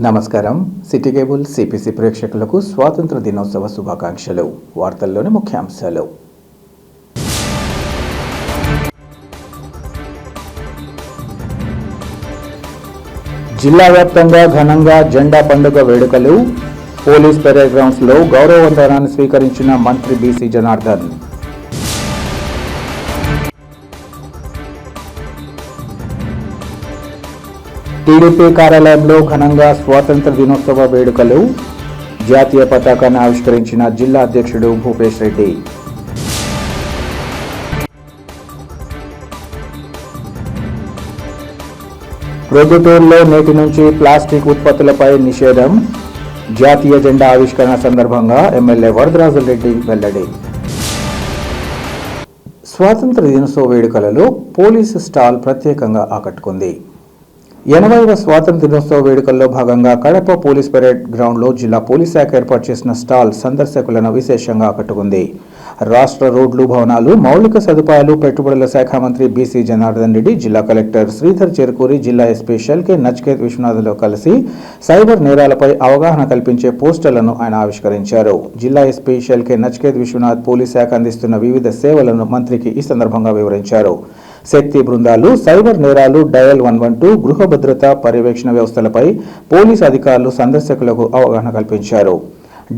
నమస్కారం. City cable CPC ప్రేక్షకులకు స్వాతంత్ర దినోత్సవ శుభాకాంక్షలు. వార్తల్లోని ముఖ్యాంశాలు. జిల్లా వ్యాప్తంగా ఘనంగా జెండా పండుగ వేడుకలు. పోలీస్ పెరేడ్ గ్రౌండ్స్లో గౌరవ వందనాన్ని స్వీకరించిన మంత్రి బీసీ జనార్దన్. టీడీపీ కార్యాలయంలో ఘనంగా స్వాతంత్ర దినోత్సవ వేడుకలు. జాతీయ పతాకాన్ని ఆవిష్కరించిన జిల్లా అధ్యక్షుడు భూపేష్ రెడ్డి. ప్రొద్దుటూరులో నేటి నుంచి ప్లాస్టిక్ ఉత్పత్తులపై నిషేధం. జాతీయ జెండా ఆవిష్కరణ సందర్భంగా ఎమ్మెల్యే వరదరాజుల రెడ్డి వెల్లడి. స్వాతంత్ర దినోత్సవ వేడుకలలో పోలీసు స్టాల్ ప్రత్యేకంగా ఆకట్టుకుంది. 80వ స్వాతంత్ర దినోత్సవ వేడుకల్లో భాగంగా కడప పోలీస్ పెరేడ్ గ్రౌండ్లో జిల్లా పోలీస్ శాఖ ఏర్పాటు చేసిన స్టాల్ సందర్శకులను విశేషంగా ఆకట్టుకుంది. రాష్ట్ర రోడ్లు, భవనాలు, మౌలిక సదుపాయాలు, పెట్టుబడుల శాఖ మంత్రి బీసీ జనార్దన్ రెడ్డి, జిల్లా కలెక్టర్ శ్రీధర్ చెరుకూరి, జిల్లా ఎస్పీ షెల్కే నచికేత్ విశ్వనాథ్తో కలిసి సైబర్ నేరాలపై అవగాహన కల్పించే పోస్టర్లను ఆయన ఆవిష్కరించారు. జిల్లా ఎస్పీ షెల్కే నచికేత్ విశ్వనాథ్ పోలీస్ శాఖ అందిస్తున్న వివిధ సేవలను మంత్రికి ఈ సందర్భంగా వివరించారు. శక్తి బృందాలు, సైబర్ నేరాలు, డయల్ 112, గృహ భద్రత పర్యవేక్షణ వ్యవస్థలపై పోలీసు అధికారులు సందర్శకులకు అవగాహన కల్పించారు.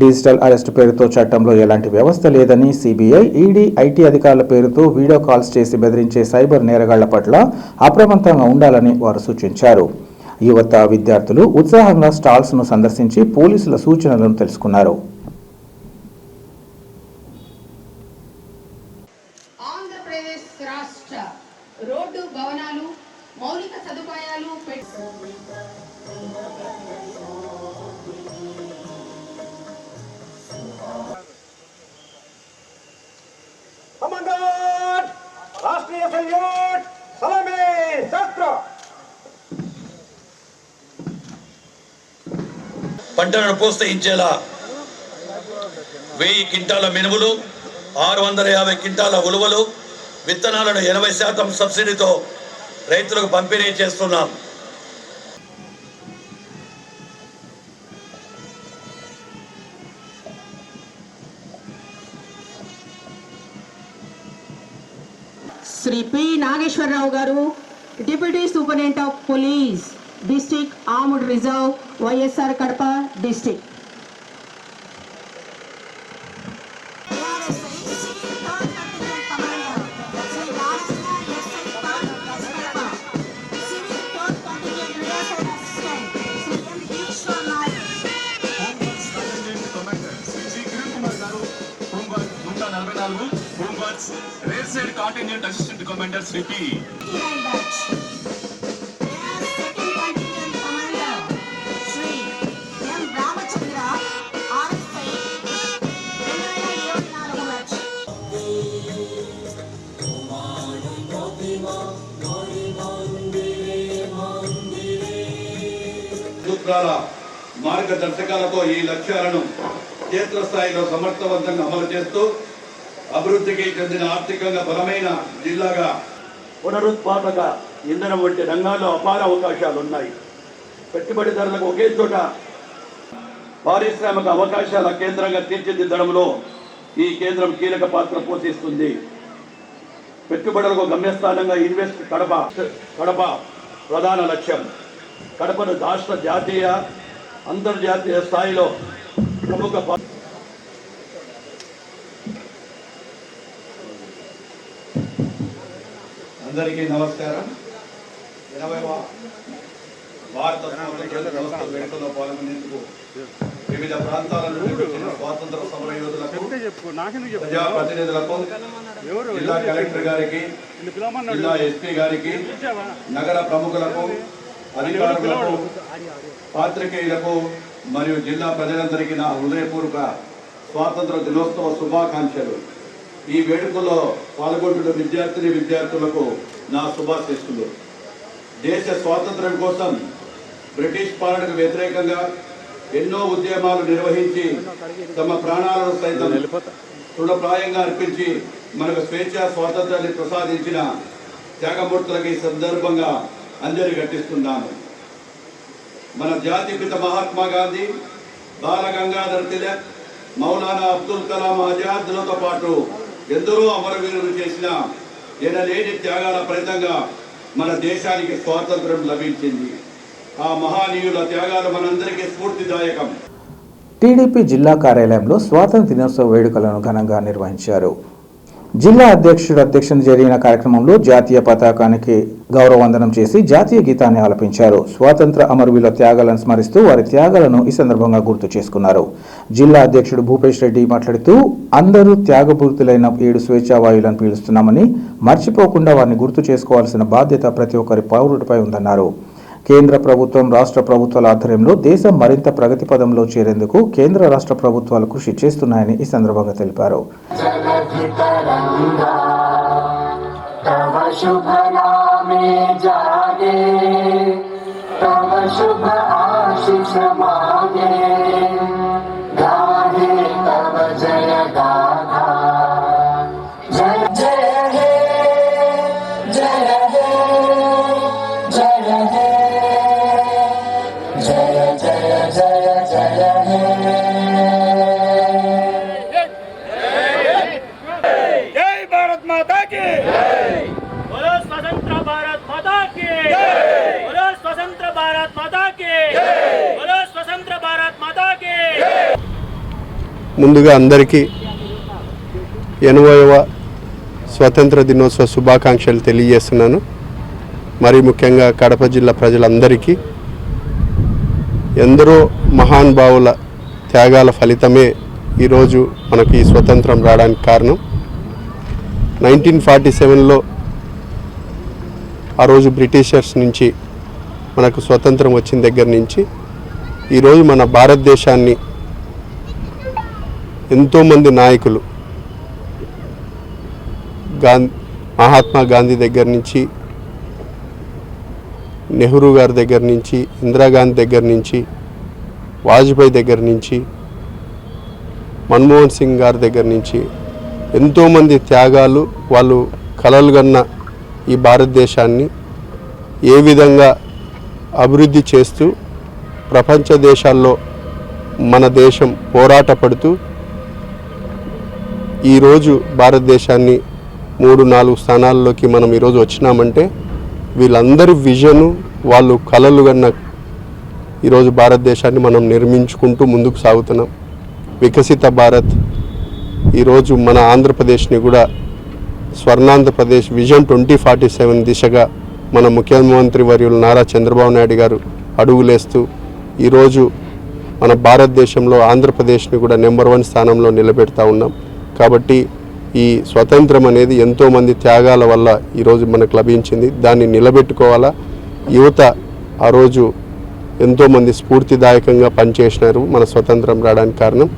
డిజిటల్ అరెస్ట్ పేరుతో చట్టంలో ఎలాంటి వ్యవస్థ లేదని, సిబిఐ, ఈడీ, ఐటీ అధికారుల పేరుతో వీడియో కాల్స్ చేసి బెదిరించే సైబర్ నేరగాళ్ల పట్ల అప్రమత్తంగా ఉండాలని వారు సూచించారు. యువత, విద్యార్థులు ఉత్సాహంగా స్టాల్స్ను సందర్శించి పోలీసుల సూచనలను తెలుసుకున్నారు. రోడ్డు, భవనాలు, మౌలిక సదుపాయాలు, రాష్ట్రీయ సల్యూట్, సలామీ, శాస్త్ర. పంటలను ప్రోత్సహించేలా 1000 క్వింటాల మినుములు, 650 క్వింటాల ఉలువలు, విత్తనాలను 80% సబ్సిడీతో రైతులకు పంపిణీ చేస్తున్నాం. శ్రీ పి నాగేశ్వరరావు గారు, deputy superintendent of police, district armed reserve, YSR Kadapa district. Rear side contingent assistant commander Sri P. Second contingent commander Sri M. Ramachandra, RSI 2024 batch. సూత్రాల మార్గదర్శకాలతో ఈ లక్ష్యాలను క్షేత్రస్థాయిలో సమర్థవంతంగా అమలు చేస్తూ అభివృద్ధికి చెందిన ఆర్థికంగా బలమైన జిల్లాగా పునరుత్పాదక ఇంధనం వంటి రంగాల్లో అపార అవకాశాలు ఉన్నాయి. పెట్టుబడిదారులకు ఒకే చోట పారిశ్రామిక అవకాశాల కేంద్రంగా తీర్చిదిద్దడంలో ఈ కేంద్రం కీలక పాత్ర పోషిస్తుంది. పెట్టుబడులకు గమ్యస్థానంగా ఇన్వెస్ట్ కడప ప్రధాన లక్ష్యం. కడపను రాష్ట్ర, జాతీయ, అంతర్జాతీయ స్థాయిలో ప్రముఖ అందరికీ నమస్కారం. 80వ భారత స్వాతంత్ర వేడుకల్లో పాల్గొనేందుకు వివిధ ప్రాంతాల నుండి వచ్చిన స్వాతంత్ర సమర యోధులకు, ప్రజాప్రతినిధులకు, జిల్లా కలెక్టర్ గారికి, జిల్లా ఎస్పీ గారికి, నగర ప్రముఖులకు, అధికారులకు, పాత్రికేయులకు మరియు జిల్లా ప్రజలందరికీ నా హృదయపూర్వక స్వాతంత్ర దినోత్సవ శుభాకాంక్షలు. ఈ వేడుకల్లో పాల్గొంటున్న విద్యార్థులకు నా శుభాశీస్సులు. దేశ స్వాతంత్ర్యం కోసం బ్రిటిష్ పాలనకు వ్యతిరేకంగా ఎన్నో ఉద్యమాలు నిర్వహించి తమ ప్రాణాలను సైతం తృణప్రాయంగా అర్పించి మనకు స్వేచ్ఛా స్వాతంత్రాన్ని ప్రసాదించిన త్యాగమూర్తులకు ఈ సందర్భంగా అంజలి ఘటిస్తున్నాను. మన జాతిపిత మహాత్మా గాంధీ, బాల గంగాధర్ తిలక్, మౌలానా అబ్దుల్ కలాం ఆజాద్లతో పాటు ఎందరో అమరవీరులు చేసిన ఎనలేని త్యాగాల ఫలితంగా మన దేశానికి స్వాతంత్రం లభించింది. ఆ మహానీయుల త్యాగాలు మనందరికీ స్ఫూర్తిదాయకం. టీడీపీ జిల్లా కార్యాలయంలో స్వాతంత్ర దినోత్సవ వేడుకలను ఘనంగా నిర్వహించారు. జిల్లా అధ్యక్షతన జరిగిన కార్యక్రమంలో జాతీయ పతాకానికి గౌరవవందనం చేసి జాతీయ గీతాన్ని ఆలపించారు. స్వాతంత్ర అమరవీరుల త్యాగాలను స్మరిస్తూ వారి త్యాగాలను ఈ సందర్భంగా గుర్తు చేసుకున్నారు. జిల్లా అధ్యక్షుడు భూపేష్ రెడ్డి మాట్లాడుతూ అందరూ త్యాగపూరితులైన 7 స్వేచ్ఛా వాయువులను పీలుస్తున్నామని మర్చిపోకుండా వారిని గుర్తు చేసుకోవాల్సిన బాధ్యత ప్రతి ఒక్కరి పౌరుడిపై ఉందన్నారు. కేంద్ర ప్రభుత్వం, రాష్ట్ర ప్రభుత్వాల ఆధ్వర్యంలో దేశం మరింత ప్రగతి పదంలో చేరేందుకు కేంద్ర రాష్ట్ర ప్రభుత్వాలు కృషి చేస్తున్నాయని ఈ సందర్భంగా తెలిపారు. ముందుగా అందరికీ 80వ స్వతంత్ర దినోత్సవ శుభాకాంక్షలు తెలియజేస్తున్నాను. మరి ముఖ్యంగా కడప జిల్లా ప్రజలందరికీ ఎందరో మహానుభావుల త్యాగాల ఫలితమే ఈరోజు మనకు ఈ స్వతంత్రం రావడానికి కారణం. 1947లో ఆ రోజు బ్రిటిషర్స్ నుంచి మనకు స్వతంత్రం వచ్చిన దగ్గర నుంచి ఈరోజు మన భారతదేశాన్ని ఎంతోమంది నాయకులు మహాత్మా గాంధీ దగ్గర నుంచి, నెహ్రూ గారి దగ్గర నుంచి, ఇందిరాగాంధీ దగ్గర నుంచి, వాజ్పేయి దగ్గర నుంచి, మన్మోహన్ సింగ్ గారి దగ్గర నుంచి ఎంతోమంది త్యాగాలు, వాళ్ళు కలలుగన్న ఈ భారతదేశాన్ని ఏ విధంగా అభివృద్ధి చేస్తూ ప్రపంచ దేశాల్లో మన దేశం పోరాట పడుతూ ఈరోజు భారతదేశాన్ని 3-4 స్థానాల్లోకి మనం ఈరోజు వచ్చినామంటే వీళ్ళందరి విజను, వాళ్ళు కలలు కన్న ఈరోజు భారతదేశాన్ని మనం నిర్మించుకుంటూ ముందుకు సాగుతున్నాం. వికసిత భారత్ ఈరోజు మన ఆంధ్రప్రదేశ్ని కూడా స్వర్ణాంధ్రప్రదేశ్ విజన్ 2047 దిశగా మన ముఖ్యమంత్రి వర్యులు నారా చంద్రబాబు నాయుడు గారు అడుగులేస్తూ ఈరోజు మన భారతదేశంలో ఆంధ్రప్రదేశ్ని కూడా నెంబర్ 1 స్థానంలో నిలబెడతా ఉన్నాం. కాబట్టి ఈ స్వతంత్రం అనేది ఎంతోమంది త్యాగాల వల్ల ఈరోజు మనకు లభించింది. దాన్ని నిలబెట్టుకోవాలా. యువత ఆ రోజు ఎంతోమంది స్ఫూర్తిదాయకంగా పనిచేసినారు మన స్వతంత్రం రావడానికి కారణం.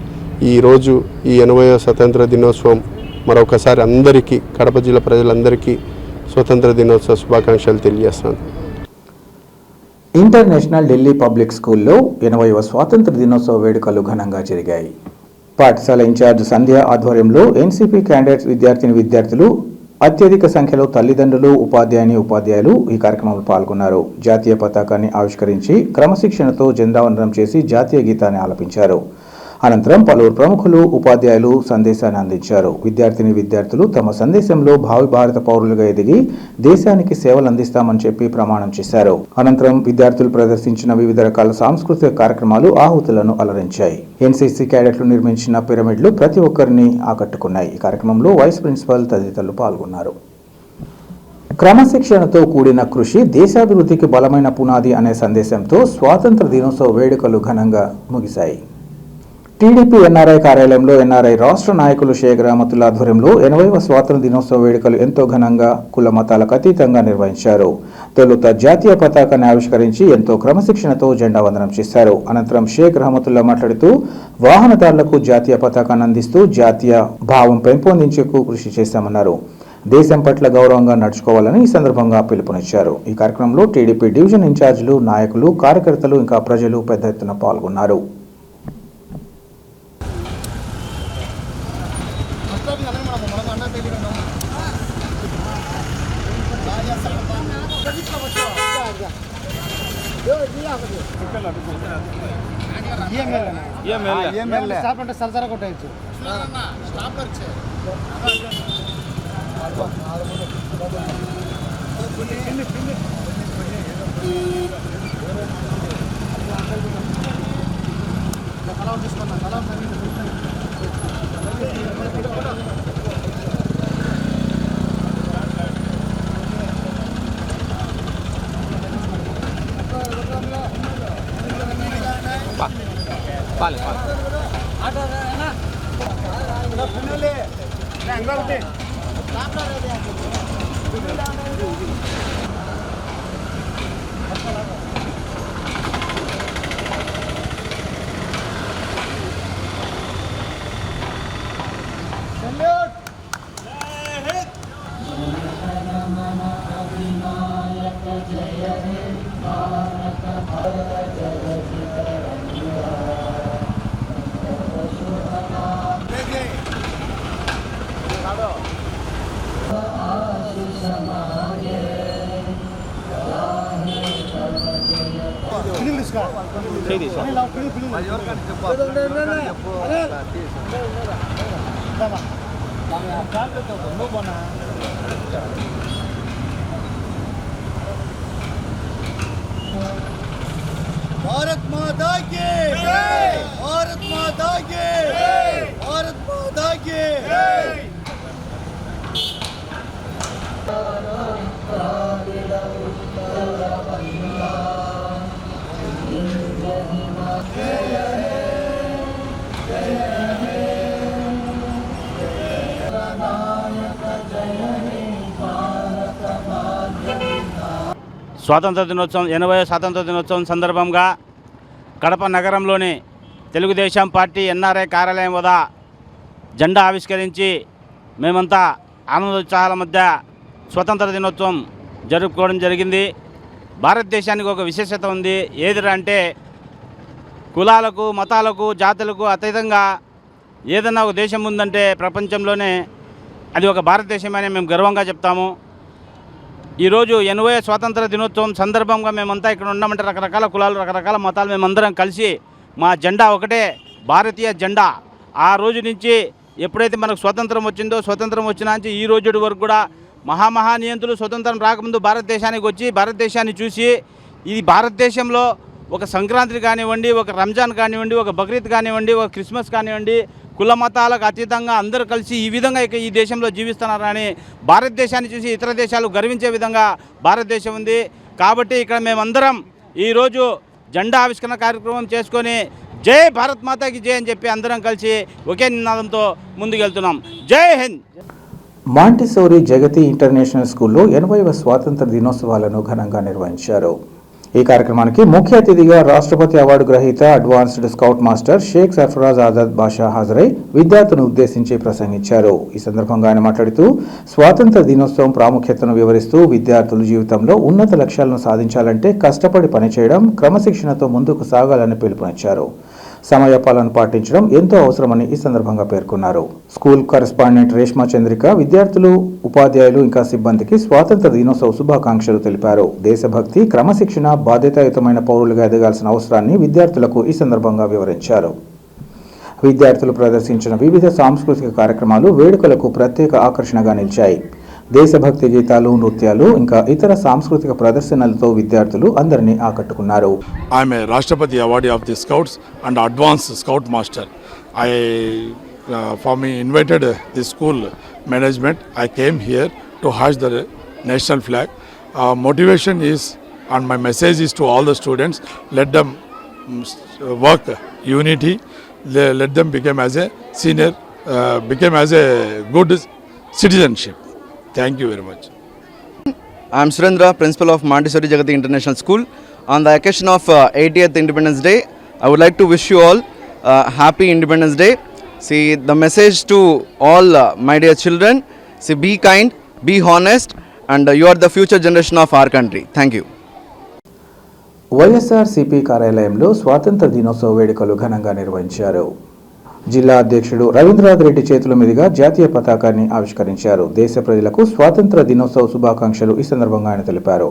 ఈరోజు ఈ 80వ స్వతంత్ర దినోత్సవం మరొకసారి అందరికీ, కడప జిల్లా ప్రజలందరికీ స్వతంత్ర దినోత్సవ శుభాకాంక్షలు తెలియజేస్తాను. ఇంటర్నేషనల్ ఢిల్లీ పబ్లిక్ స్కూల్లో 80వ స్వాతంత్ర దినోత్సవ వేడుకలు ఘనంగా జరిగాయి. పాఠశాల ఇన్ఛార్జ్ సంధ్య ఆధ్వర్యంలో ఎన్సీపీ క్యాండిడేట్స్ విద్యార్థులు అత్యధిక సంఖ్యలో తల్లిదండ్రులు, ఉపాధ్యాయులు ఈ కార్యక్రమంలో పాల్గొన్నారు. జాతీయ పతాకాన్ని ఆవిష్కరించి క్రమశిక్షణతో జెండావందనం చేసి జాతీయ గీతాన్ని ఆలపించారు. అనంతరం పలువురు ప్రముఖులు, ఉపాధ్యాయులు సందేశాన్ని అందించారు. విద్యార్థులు తమ సందేశంలో భావి భారత పౌరులుగా ఎదిగి దేశానికి సేవలు అందిస్తామని చెప్పి ప్రమాణం చేశారు. అనంతరం విద్యార్థులు ప్రదర్శించిన వివిధ రకాల సాంస్కృతిక కార్యక్రమాలు ఆహుతులను అలరించాయి. ఎన్సీసీ క్యాడెట్లు నిర్మించిన పిరమిడ్లు ప్రతి ఒక్కరిని ఆకట్టుకున్నాయి. ఈ కార్యక్రమంలో వైస్ ప్రిన్సిపల్ తదితరులు పాల్గొన్నారు. క్రమశిక్షణతో కూడిన కృషి దేశాభివృద్ధికి బలమైన పునాది అనే సందేశంతో స్వాతంత్ర దినోత్సవ వేడుకలు ఘనంగా ముగిశాయి. టీడీపీ ఎన్ఆర్ఐ కార్యాలయంలో ఎన్ఆర్ఐ రాష్ట్ర నాయకులు షేక్ రహమతుల్లా ఆధ్వర్యంలో 80వ స్వాతంత్ర దినోత్సవ వేడుకలు ఎంతో ఘనంగా కుల మతాలకు అతీతంగా నిర్వహించారు. తొలుత జాతీయ పతాకాన్ని ఆవిష్కరించి ఎంతో క్రమశిక్షణతో జెండా వందనం చేశారు. అనంతరం షేక్ రహమతుల్లా మాట్లాడుతూ వాహనదారులకు జాతీయ పతాకాన్ని అందిస్తూ జాతీయ భావం పెంపొందించేందుకు కృషి చేశామన్నారు. దేశం పట్ల గౌరవంగా నడుచుకోవాలని ఈ సందర్భంగా పిలుపునిచ్చారు. ఈ కార్యక్రమంలో టీడీపీ డివిజన్ ఇన్ఛార్జీలు, నాయకులు, కార్యకర్తలు ఇంకా ప్రజలు పెద్ద ఎత్తున పాల్గొన్నారు. ఇక్కడ भारत माता की जय, भारत माता की जय, भारत माता की जय। స్వాతంత్ర దినోత్సవం 80వ స్వాతంత్ర దినోత్సవం సందర్భంగా కడప నగరంలోని తెలుగుదేశం పార్టీ ఎన్ఆర్ఐ కార్యాలయం వద్ద జెండా ఆవిష్కరించి మేమంతా ఆనందోత్సాహాల మధ్య స్వాతంత్ర దినోత్సవం జరుపుకోవడం జరిగింది. భారతదేశానికి ఒక విశేషత ఉంది. ఏదిరా అంటే కులాలకు మతాలకు జాతులకు అతీతంగా ఏదైనా ఒక దేశం ఉందంటే ప్రపంచంలోనే అది ఒక భారతదేశమని మేము గర్వంగా చెప్తాము. ఈరోజు 80వ స్వాతంత్ర దినోత్సవం సందర్భంగా మేమంతా ఇక్కడ ఉన్నామంటే రకరకాల కులాలు రకరకాల మతాలు మేమందరం కలిసి మా జెండా ఒకటే భారతీయ జెండా. ఆ రోజు నుంచి ఎప్పుడైతే మనకు స్వతంత్రం వచ్చిందో స్వతంత్రం వచ్చిన నుంచి ఈ రోజు వరకు కూడా మహానియంతులు స్వతంత్రం రాకముందు భారతదేశానికి వచ్చి భారతదేశాన్ని చూసి ఇది భారతదేశంలో ఒక సంక్రాంతి కానివ్వండి, ఒక రంజాన్ కానివ్వండి, ఒక బక్రీద్ కానివ్వండి, ఒక క్రిస్మస్ కానివ్వండి, కుల మతాలకు అతీతంగా అందరూ కలిసి ఈ విధంగా ఇక ఈ దేశంలో జీవిస్తున్నారని భారతదేశాన్ని చూసి ఇతర దేశాలు గర్వించే విధంగా భారతదేశం ఉంది. కాబట్టి ఇక్కడ మేమందరం ఈరోజు జెండా ఆవిష్కరణ కార్యక్రమం చేసుకొని జై భారత్ మాతాకి జై అని చెప్పి అందరం కలిసి ఒకే నినాదంతో ముందుకెళ్తున్నాం. జై హింద్. మాంటిసోరీ జగతి ఇంటర్నేషనల్ స్కూల్లో 80వ స్వాతంత్ర దినోత్సవాలను ఘనంగా నిర్వహించారు. ఈ కార్యక్రమానికి ముఖ్య అతిథిగా రాష్ట్రపతి అవార్డు గ్రహీత advanced scout master Sheikh Sarfaraz Azad Basha హాజరై విద్యార్థులను ఉద్దేశించి ప్రసంగించారు. ఈ సందర్భంగా ఆయన మాట్లాడుతూ స్వాతంత్ర దినోత్సవం ప్రాముఖ్యతను వివరిస్తూ విద్యార్థుల జీవితంలో ఉన్నత లక్ష్యాలను సాధించాలంటే కష్టపడి పనిచేయడం, క్రమశిక్షణతో ముందుకు సాగాలని పిలుపునిచ్చారు. సమయపాలన పాటించడం ఎంతో అవసరమని ఈ సందర్భంగా పేర్కొన్నారు. స్కూల్ కరెస్పాండెంట్ రేష్మా చంద్రిక విద్యార్థులు, ఉపాధ్యాయులు ఇంకా సిబ్బందికి స్వాతంత్ర దినోత్సవ శుభాకాంక్షలు తెలిపారు. దేశభక్తి, క్రమశిక్షణ, బాధ్యతాయుతమైన పౌరులుగా ఎదగాల్సిన అవసరాన్ని విద్యార్థులకు ఈ సందర్భంగా వివరించారు. విద్యార్థులు ప్రదర్శించిన వివిధ సాంస్కృతిక కార్యక్రమాలు వేడుకలకు ప్రత్యేక ఆకర్షణగా నిలిచాయి. దేశభక్తి గీతాలు, నృత్యాలు ఇంకా ఇతర సాంస్కృతిక ప్రదర్శనలతో విద్యార్థులు అందరినీ ఆకట్టుకున్నారు. ఐఎమ్ ఏ రాష్ట్రపతి awardee of the scouts and advance scout master. For me invited the school management, I came here to hoist the national flag. Motivation is, and my message is to all the students, let them work unity, let them become as a senior, become as a good citizenship. Thank you very much. I am Surendra, principal of Montessori Jagati International School. On the occasion of 80th Independence Day, I would like to wish you all happy Independence Day. See, the message to all my dear children, see, be kind, be honest, and you are the future generation of our country. Thank you. YSRCP కార్యాలయంలో స్వాతంత్ర దినోత్సవ వేడుకలు ఘనంగా నిర్వహించారు. జిల్లా అధ్యక్షుడు రవీంద్రనాథ్ రెడ్డి చేతుల మీదుగా జాతీయ పతాకాన్ని ఆవిష్కరించారు. దేశ ప్రజలకు స్వాతంత్ర దినోత్సవ శుభాకాంక్షలు ఈ సందర్భంగా ఆయన తెలిపారు.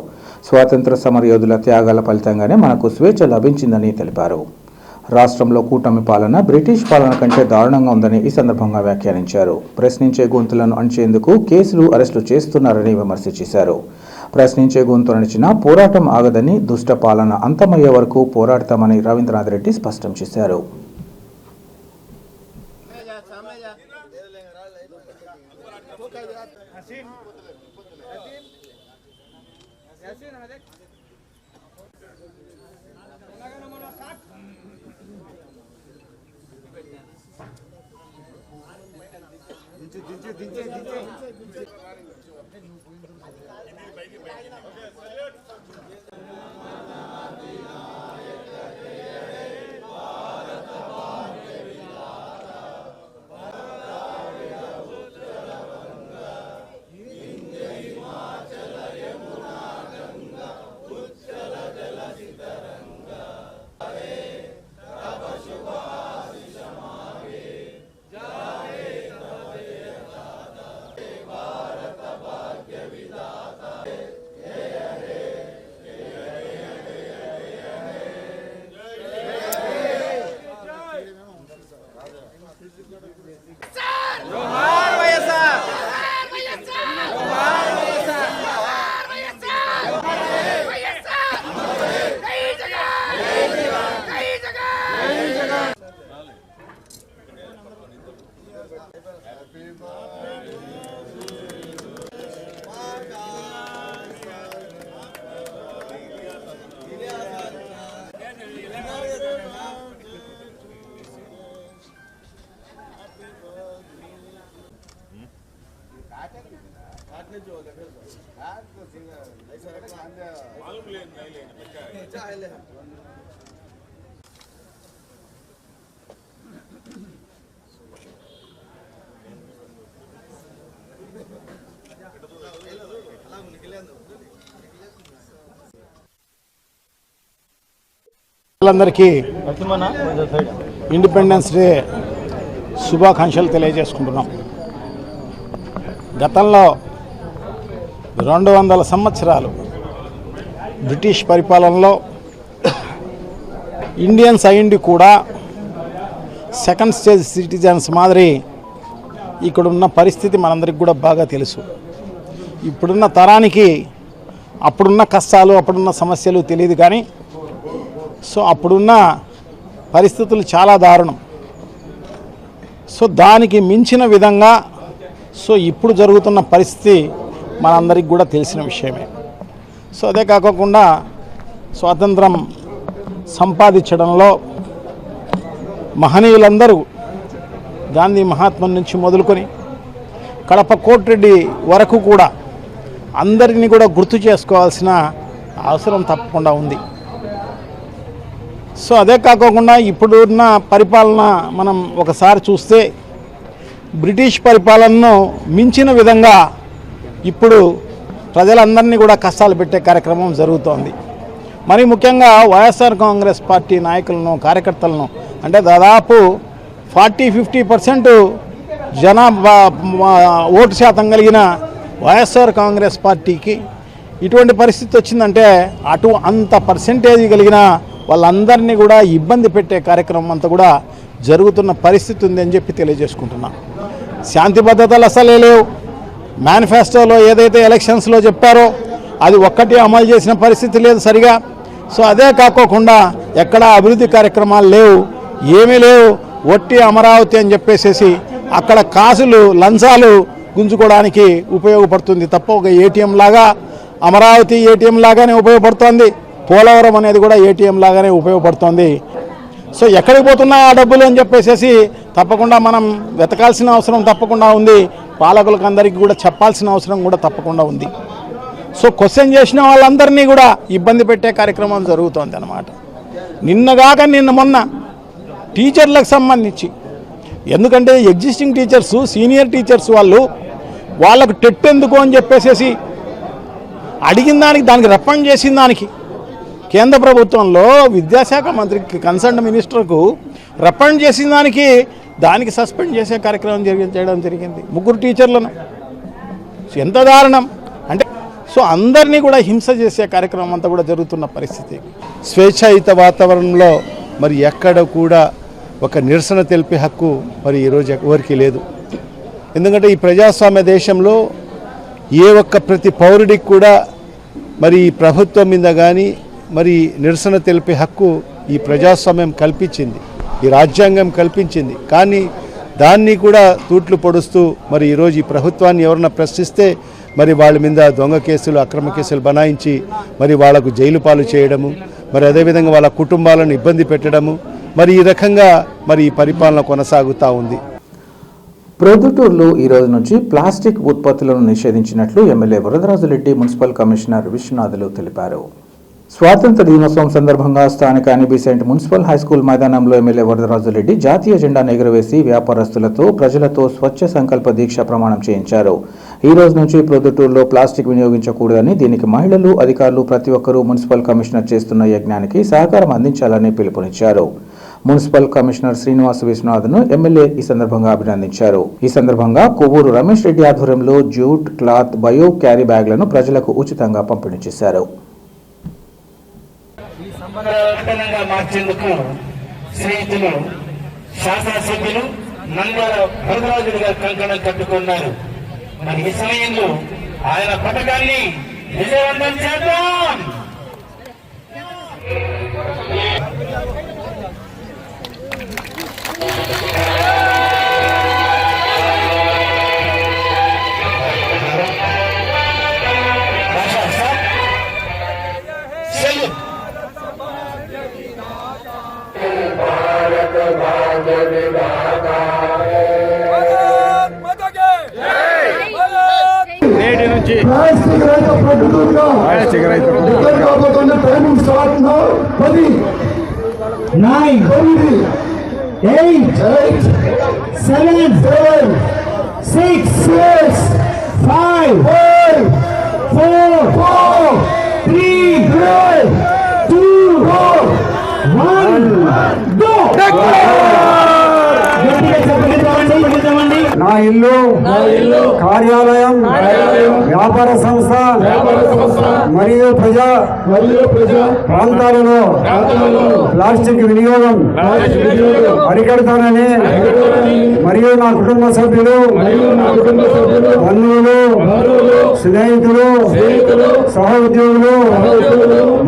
స్వాతంత్ర సమరయోధుల త్యాగాల ఫలితంగానే మనకు స్వేచ్ఛ లభించిందని తెలిపారు. రాష్ట్రంలో కూటమి పాలన బ్రిటిష్ పాలన కంటే దారుణంగా ఉందని ఈ సందర్భంగా వ్యాఖ్యానించారు. ప్రశ్నించే గొంతులను అణచేందుకు కేసులు, అరెస్టులు చేస్తున్నారని విమర్శ చేశారు. ప్రశ్నించే గొంతు అణచినా పోరాటం ఆగదని, దుష్ట పాలన అంతమయ్యే వరకు పోరాడతామని రవీంద్రనాథ్ రెడ్డి స్పష్టం చేశారు. అందరికీ ఇండిపెండెన్స్ డే శుభాకాంక్షలు తెలియజేసుకుంటున్నాం. గతంలో 200 సంవత్సరాలు బ్రిటిష్ పరిపాలనలో ఇండియన్స్ అయ్యిండి కూడా సెకండ్ స్టేజ్ సిటిజన్స్ మాదిరి ఇక్కడున్న పరిస్థితి మనందరికి కూడా బాగా తెలుసు. ఇప్పుడున్న తరానికి అప్పుడున్న కష్టాలు, అప్పుడున్న సమస్యలు తెలియదు. కానీ సో అప్పుడున్న పరిస్థితులు చాలా దారుణం. సో దానికి మించిన విధంగా సో ఇప్పుడు జరుగుతున్న పరిస్థితి మనందరికి కూడా తెలిసిన విషయమే. సో అదే కాకుండా స్వాతంత్రం సంపాదించడంలో మహనీయులందరూ గాంధీ మహాత్ముల నుంచి మొదలుకొని కడప కోటిరెడ్డి వరకు కూడా అందరినీ కూడా గుర్తు చేసుకోవాల్సిన అవసరం తప్పకుండా ఉంది. సో అదే కాకుండా ఇప్పుడున్న పరిపాలన మనం ఒకసారి చూస్తే బ్రిటిష్ పరిపాలనను మించిన విధంగా ఇప్పుడు ప్రజలందరినీ కూడా కష్టాలు పెట్టే కార్యక్రమం జరుగుతోంది. మరి ముఖ్యంగా వైఎస్ఆర్ కాంగ్రెస్ పార్టీ నాయకులను, కార్యకర్తలను అంటే దాదాపు 40-50% జనాభా ఓటు శాతం కలిగిన వైఎస్ఆర్ కాంగ్రెస్ పార్టీకి ఇటువంటి పరిస్థితి వచ్చిందంటే అంత పర్సెంటేజ్ కలిగిన వాళ్ళందరినీ కూడా ఇబ్బంది పెట్టే కార్యక్రమం అంతా కూడా జరుగుతున్న పరిస్థితి ఉంది అని చెప్పి తెలియజేసుకుంటున్నాం. శాంతి భద్రతలు అసలే లేవు. మేనిఫెస్టోలో ఏదైతే ఎలక్షన్స్లో చెప్పారో అది ఒక్కటి అమలు చేసిన పరిస్థితి లేదు సరిగా. సో అదే కాకోకుండా ఎక్కడా అభివృద్ధి కార్యక్రమాలు లేవు, ఏమీ లేవు. ఒట్టి అమరావతి అని చెప్పేసేసి అక్కడ కాసులు, లంచాలు గుంజుకోవడానికి ఉపయోగపడుతుంది తప్ప ఒక ఏటీఎం లాగా అమరావతి ఏటీఎం లాగానే ఉపయోగపడుతోంది. పోలవరం అనేది కూడా ఏటీఎం లాగానే ఉపయోగపడుతోంది. సో ఎక్కడికి పోతున్నా ఆ డబ్బులు అని చెప్పేసి తప్పకుండా మనం వెతకాల్సిన అవసరం తప్పకుండా ఉంది. పాలకులకు అందరికీ కూడా చెప్పాల్సిన అవసరం కూడా తప్పకుండా ఉంది. సో క్వశ్చన్ చేసిన వాళ్ళందరినీ కూడా ఇబ్బంది పెట్టే కార్యక్రమం జరుగుతోంది అన్నమాట. నిన్న మొన్న టీచర్లకు సంబంధించి, ఎందుకంటే ఎగ్జిస్టింగ్ టీచర్స్, సీనియర్ టీచర్స్ వాళ్ళకు టెట్ ఎందుకు అని చెప్పేసి అడిగిన దానికి రెస్పాండ్ చేసిన దానికి కేంద్ర ప్రభుత్వంలో విద్యాశాఖ మంత్రికి, కన్సర్న్ మినిస్టర్కు రెస్పాండ్ చేసిన దానికి సస్పెండ్ చేసే కార్యక్రమం చేయడం జరిగింది 3 టీచర్లను. ఎంత దారుణం అంటే! సో సో అందరినీ కూడా హింస చేసే కార్యక్రమం అంతా కూడా జరుగుతున్న పరిస్థితి. స్వేచ్ఛాయుత వాతావరణంలో మరి ఎక్కడ కూడా ఒక నిరసన తెలిపే హక్కు మరి ఈరోజు ఎవరికి లేదు. ఎందుకంటే ఈ ప్రజాస్వామ్య దేశంలో ఏ ఒక్క ప్రతి పౌరుడికి కూడా మరి ఈ ప్రభుత్వం మీద కానీ మరి నిరసన తెలిపే హక్కు ఈ ప్రజాస్వామ్యం కల్పించింది, ఈ రాజ్యాంగం కల్పించింది. కానీ దాన్ని కూడా తూట్లు పొడుస్తూ మరి ఈరోజు ఈ ప్రభుత్వాన్ని ఎవరన్నా ప్రశ్నిస్తే మరి వాళ్ళ మీద దొంగ కేసులు, అక్రమ కేసులు బనాయించి మరి వాళ్లకు జైలు పాలు చేయడము, మరి అదేవిధంగా వాళ్ళ కుటుంబాలను ఇబ్బంది పెట్టడము, మరి ఈ రకంగా మరి ఈ పరిపాలన కొనసాగుతూ ఉంది. ప్రొద్దుటూరులో ఈ రోజు నుంచి ప్లాస్టిక్ ఉత్పత్తులను నిషేధించినట్లు ఎమ్మెల్యే వరదరాజురెడ్డి, మున్సిపల్ కమిషనర్ విశ్వనాథులు తెలిపారు. స్వాతంత్ర దినోత్సవం సందర్భంగా స్థానిక అనిబిసెంట్ మున్సిపల్ హైస్కూల్ మైదానంలో ఎమ్మెల్యే వరదరాజురెడ్డి జాతీయ జెండాను ఎగురవేసి వ్యాపారస్తులతో, ప్రజలతో స్వచ్ఛ సంకల్ప దీక్ష ప్రమాణం చేయించారు. ఈ రోజు నుంచి ప్రొద్దుటూరులో ప్లాస్టిక్ వినియోగించకూడదని, దీనికి మహిళలు, అధికారులు ప్రతి ఒక్కరూ మున్సిపల్ కమిషనర్ చేస్తున్న యజ్ఞానికి సహకారం అందించాలని పిలుపునిచ్చారు. మున్సిపల్ కమిషనర్ శ్రీనివాస్ విశ్వనాథ్ను ఎమ్మెల్యే ఈ సందర్భంగా అభినందించారు. ఈ సందర్భంగా కొవ్వూరు రమేష్ రెడ్డి ఆధ్వర్యంలో జూట్, క్లాత్, బయో క్యారీ బ్యాగ్లను ప్రజలకు ఉచితంగా పంపిణీ చేశారు. మార్చేందుకు స్నేహితులు శాసనసభ్యులు నంద్యాల వరదరాజుడు గారు కంకణం కట్టుకున్నారు. మరి ఈ సమయంలో ఆయన పథకాన్ని విజయవంతం చేద్దాం. నేటి నుంచి టైమింగ్ స్టార్ట్ నౌ. 10 9 8 7 6 5 4 3 2 1 go. నా ఇల్లు కార్యాలయం, వ్యాపార సంస్థ మరియు ప్రజా ప్రాంతాలలో ప్లాస్టిక్ వినియోగం అరికడతానని మరియు నా కుటుంబ సభ్యులు, బంధువులు, స్నేహితులు, సహ ఉద్యోగులు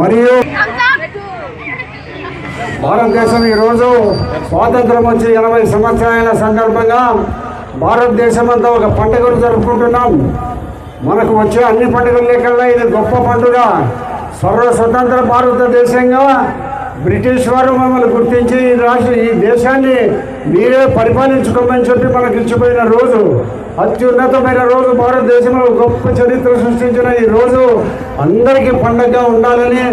మరియు భారతదేశం ఈరోజు స్వాతంత్రం వచ్చి 80 సంవత్సరాల సందర్భంగా భారతదేశం అంతా ఒక పండుగను జరుపుకుంటున్నాం. మనకు వచ్చే అన్ని పండుగల లెక్కల్లో ఇది గొప్ప పండుగ. స్వతంత్ర భారతదేశంగా బ్రిటిష్ వారు మమ్మల్ని గుర్తించి ఈ దేశాన్ని మీరే పరిపాలించుకోమని చెప్పి మనకు ఇచ్చిపోయిన రోజు, అత్యున్నతమైన రోజు. భారతదేశంలో గొప్ప చరిత్ర సృష్టించిన ఈ రోజు అందరికీ పండగగా ఉండాలని,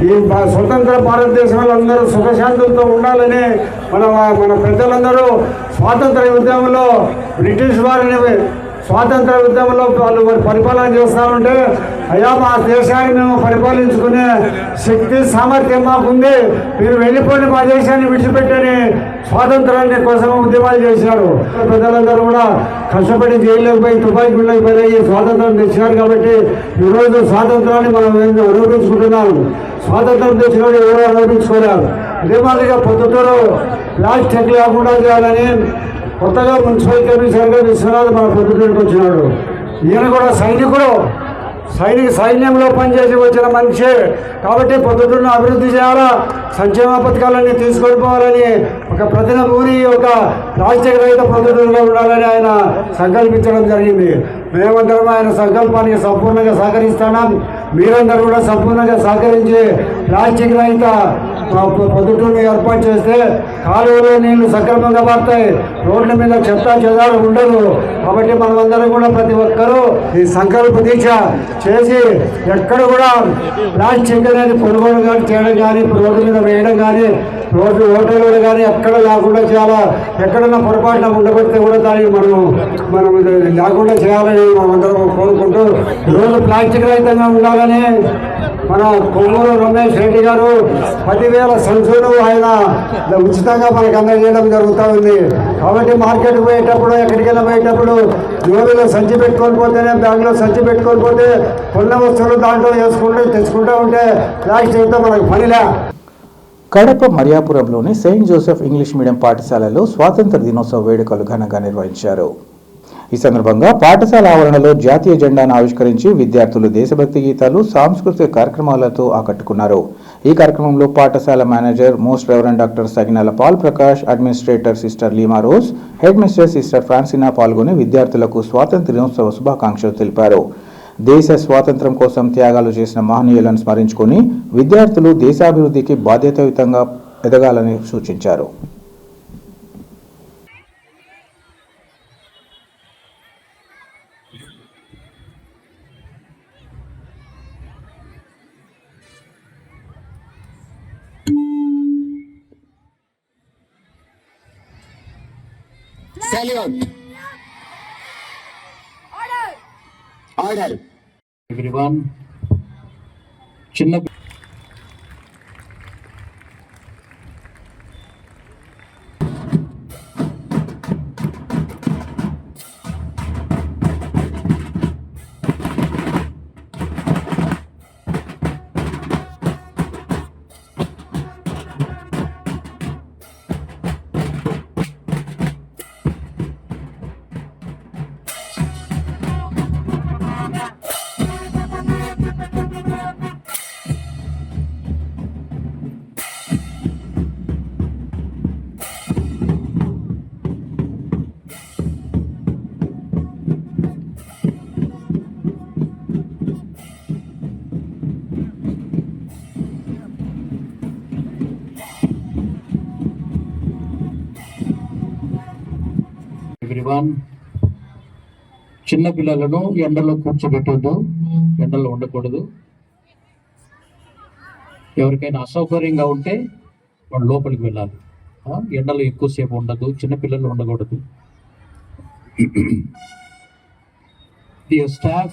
ఈ స్వతంత్ర భారతదేశంలో అందరూ సుఖశాంతులతో ఉండాలని మన పెద్దలందరూ స్వాతంత్ర ఉద్యమంలో బ్రిటిష్ వారిని స్వాతంత్ర ఉద్యమంలో వాళ్ళు పరిపాలన చేస్తూ ఉంటే, అయ్యా మా దేశాన్ని మేము పరిపాలించుకునే శక్తి సామర్థ్యం మాకుంది, మీరు వెళ్ళిపోయిన మా దేశాన్ని విడిచిపెట్టని స్వాతంత్రాన్ని కోసం ఉద్యమాలు చేశారు. ప్రజలందరూ కూడా కష్టపడి జైల్లోకి పోయి తుపాకీ గుళ్ళకి పోయి స్వాతంత్రం తెచ్చినారు. కాబట్టి ఈరోజు స్వాతంత్రాన్ని మనం అనుభవించుకుంటున్నాం. స్వాతంత్రం తెచ్చిన ఎవరో అనుభవించుకోలేరు. ఇదే మాదిరిగా పొద్దుటూరు ప్లాస్టిక్ లేకుండా చేయాలని కొత్తగా మున్సిపల్ కమిషనర్గా విశ్వనాథ్ మన పొద్దుటూరుకి వచ్చినాడు. ఈయన కూడా సైన్యంలో పనిచేసి వచ్చిన మనిషి కాబట్టి పొద్దుటూరును అభివృద్ధి చేయాలా, సంక్షేమ పథకాలన్నీ తీసుకొని పోవాలని ఒక ప్రతిన ఊరి ఒక ప్లాస్టిక్ రహిత పొద్దుటూరులో ఉండాలని ఆయన సంకల్పించడం జరిగింది. మేమందరం ఆయన సంకల్పానికి సంపూర్ణంగా సహకరిస్తున్నాం. మీరందరూ కూడా సంపూర్ణంగా సహకరించి ప్లాస్టిక్ రహిత పొద్దుటూరును ఏర్పాటు చేస్తే కాలువలో నీళ్లు సక్రమంగా పడతాయి, రోడ్ల మీద చెత్త చెదారు ఉండదు. కాబట్టి మనమందరం కూడా ప్రతి ఒక్కరూ ఈ సంకల్ప దీక్ష చేసి ఎక్కడ కూడా ప్లాస్టిక్ అనేది కొనుగోలు కానీ చేయడం కానీ, రోడ్డు మీద వేయడం కానీ, రోడ్డు హోటళ్ళు కానీ ఎక్కడ లేకుండా చేయాలా. ఎక్కడన్నా పొరపాటున ఉండబడితే కూడా దానికి మనం లేకుండా చేయాలని మనమందరం కోరుకుంటూ ఈరోజు ప్లాస్టిక్ రహితంగా ఉండాలని మన కొమ్మూరు రమేష్ రెడ్డి గారు 10,000 సంచులు ఆయన ఉచితంగా మనకు అందజేయడం జరుగుతూ ఉంది. కాబట్టి మార్కెట్కి పోయేటప్పుడు ఎక్కడికైనా పోయేటప్పుడు జోబీలో సంచి పెట్టుకొని పోతేనే, బ్యాగ్లో సంచి పెట్టుకొని పోతే కొన్న వస్తువులు దాంట్లో వేసుకుంటూ తెచ్చుకుంటూ ఉంటే ప్లాస్టిక్తో మనకు పనిలే. కడప మరియాపురంలోని సెయింట్ జోసెఫ్ ఇంగ్లీష్ మీడియం పాఠశాలలో స్వాతంత్ర దినోత్సవ వేడుకలు ఘనంగా నిర్వహించారు. ఈ సందర్భంగా పాఠశాల ఆవరణలో జాతీయ జెండాను ఆవిష్కరించి విద్యార్థులు దేశభక్తి గీతాలు, సాంస్కృతిక కార్యక్రమాలతో ఆకట్టుకున్నారు. ఈ కార్యక్రమంలో పాఠశాల manager most reverend doctor Saginala Paul Prakash, administrator sister Leema Rose, head mister sister Francina పాల్గొని విద్యార్థులకు స్వాతంత్ర దినోత్సవ శుభాకాంక్షలు తెలిపారు. దేశ స్వాతంత్ర్యం కోసం త్యాగాలు చేసిన మహనీయులను స్మరించుకొని విద్యార్థులు దేశాభివృద్ధికి బాధ్యతాయుతంగా ఎదగాలని సూచించారు. Order. Everyone. చిన్న చిన్న పిల్లలను ఎండలో కూర్చోబెట్టొద్దు, ఎండలో ఉండకూడదు. ఎవరికైనా అసౌకర్యంగా ఉంటే వాళ్ళు లోపలికి వెళ్ళాలి. ఎండలో ఎక్కువసేపు ఉండదు, చిన్నపిల్లలు ఉండకూడదు. Dear staff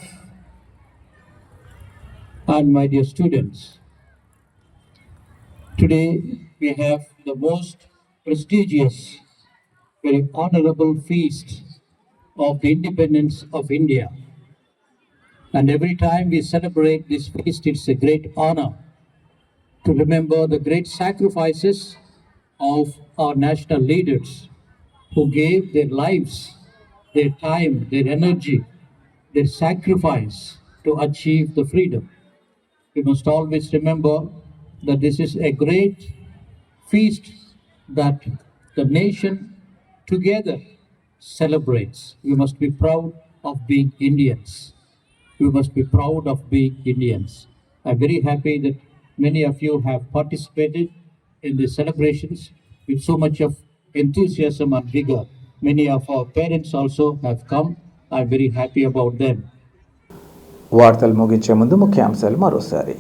and my dear students, today we have the most prestigious, very honorable feast of the independence of India. And every time we celebrate this feast, it's a great honor to remember the great sacrifices of our national leaders who gave their lives, their time, their energy, their sacrifice to achieve the freedom. We must always remember that this is a great feast that the nation together celebrates. We must be proud of being Indians. We must be proud of being Indians. I'm very happy that many of you have participated in the celebrations with so much of enthusiasm and vigor. Many of our parents also have come. I'm very happy about them. వార్తలు ముగించే ముందు ముఖ్యాంశాలు మరోసారి.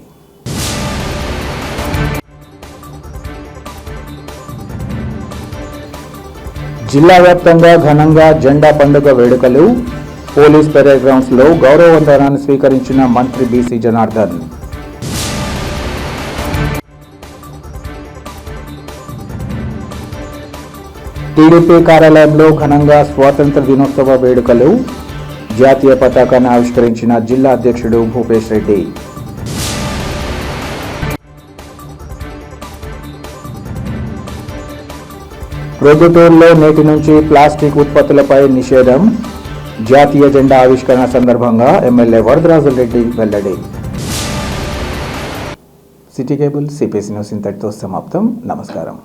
జిల్లా వ్యాప్తంగా ఘనంగా జెండా పండుగ వేడుకలు. పోలీస్ పెరేడ్ గ్రౌండ్స్ లో గౌరవ వందనాన్ని స్వీకరించిన మంత్రి బీసీ జనార్దన్. టీడీపీ కార్యాలయంలో ఘనంగా స్వాతంత్ర దినోత్సవ వేడుకలు. జాతీయ పతాకాన్ని ఆవిష్కరించిన జిల్లా అధ్యక్షుడు భూపేష్ రెడ్డి. ప్రొద్దుటూరులో నేటి నుంచి ప్లాస్టిక్ ఉత్పత్తులపై నిషేధం. జాతీయ జెండా ఆవిష్కరణ సందర్భంగా ఎమ్మెల్యే వరదరాజుల రెడ్డి వెల్లడి. సిటీ కేబుల్ సిపిఎస్ న్యూస్ ఇంతటితో సమాప్తం. నమస్కారం.